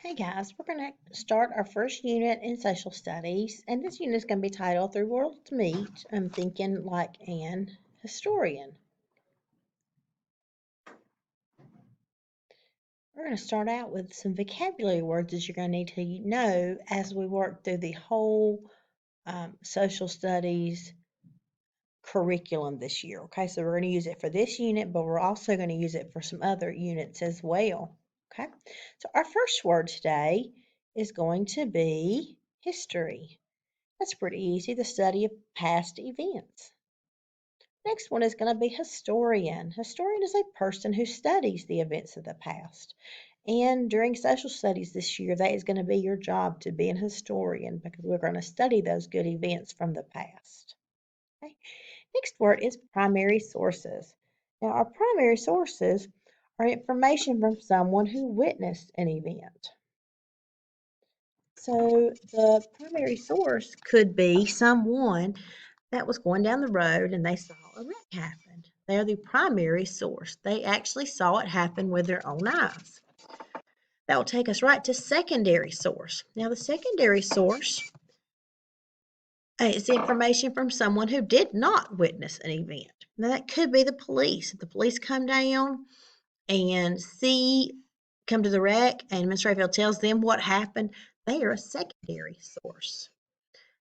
Hey guys, we're going to start our first unit in social studies, and this unit is going to be titled Through Worlds Meet. I'm thinking like an historian. We're going to start out with some vocabulary words that you're going to need to know as we work through the whole social studies curriculum this year. Okay, so we're going to use it for this unit, but we're also going to use it for some other units as well. Okay, so our first word today is going to be history. That's pretty easy, the study of past events. Next one is going to be historian. Historian is a person who studies the events of the past. And during social studies this year, that is going to be your job to be an historian because we're going to study those good events from the past. Okay. Next word is primary sources. Now, our primary sources are information from someone who witnessed an event. So the primary source could be someone that was going down the road and they saw a wreck happen. They're the primary source. They actually saw it happen with their own eyes. That will take us right to secondary source. Now, the secondary source is information from someone who did not witness an event. Now, that could be the police. If the police come down and come to the wreck and Ms. Rayfield tells them what happened, they are a secondary source.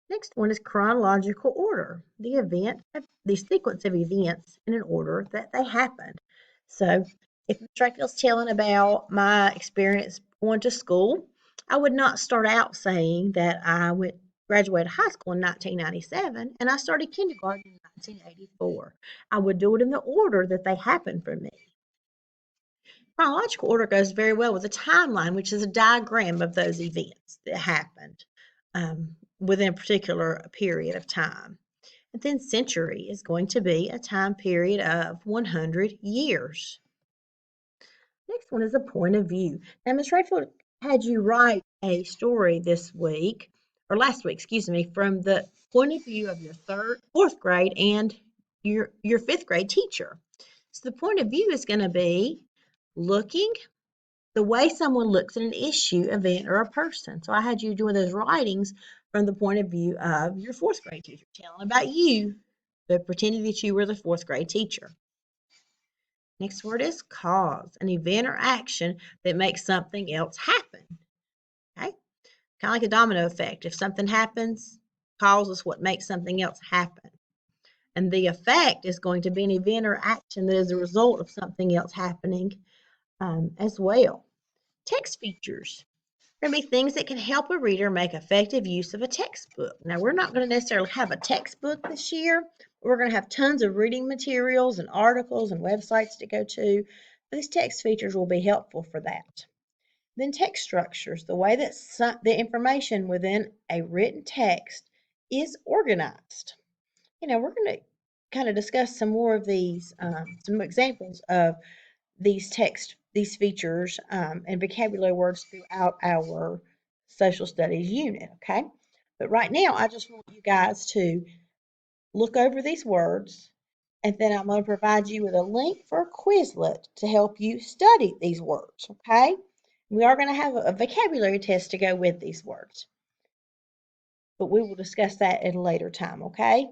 Next one is chronological order, the sequence of events in an order that they happened. So if Ms. Rayfield's telling about my experience going to school, I would not start out saying that graduated high school in 1997 and I started kindergarten in 1984. I would do it in the order that they happened for me. Chronological order goes very well with a timeline, which is a diagram of those events that happened within a particular period of time. And then century is going to be a time period of 100 years. Next one is a point of view. Now, Ms. Rayfield had you write a story this week, or last week, excuse me, from the point of view of your fourth grade and your fifth grade teacher. So the point of view is going to be looking the way someone looks at an issue, event, or a person. So I had you doing those writings from the point of view of your fourth grade teacher, telling about you, but pretending that you were the fourth grade teacher. Next word is cause, an event or action that makes something else happen. Okay? Kind of like a domino effect. If something happens, causes what makes something else happen. And the effect is going to be an event or action that is a result of something else happening as well. Text features. There going to be things that can help a reader make effective use of a textbook. Now, we're not going to necessarily have a textbook this year. We're going to have tons of reading materials and articles and websites to go to. These text features will be helpful for that. Then text structures, the way that the information within a written text is organized. We're going to kind of discuss some more of these, some examples of these features and vocabulary words throughout our social studies unit, okay? But right now, I just want you guys to look over these words, and then I'm going to provide you with a link for a Quizlet to help you study these words, okay? We are going to have a vocabulary test to go with these words, but we will discuss that at a later time, okay?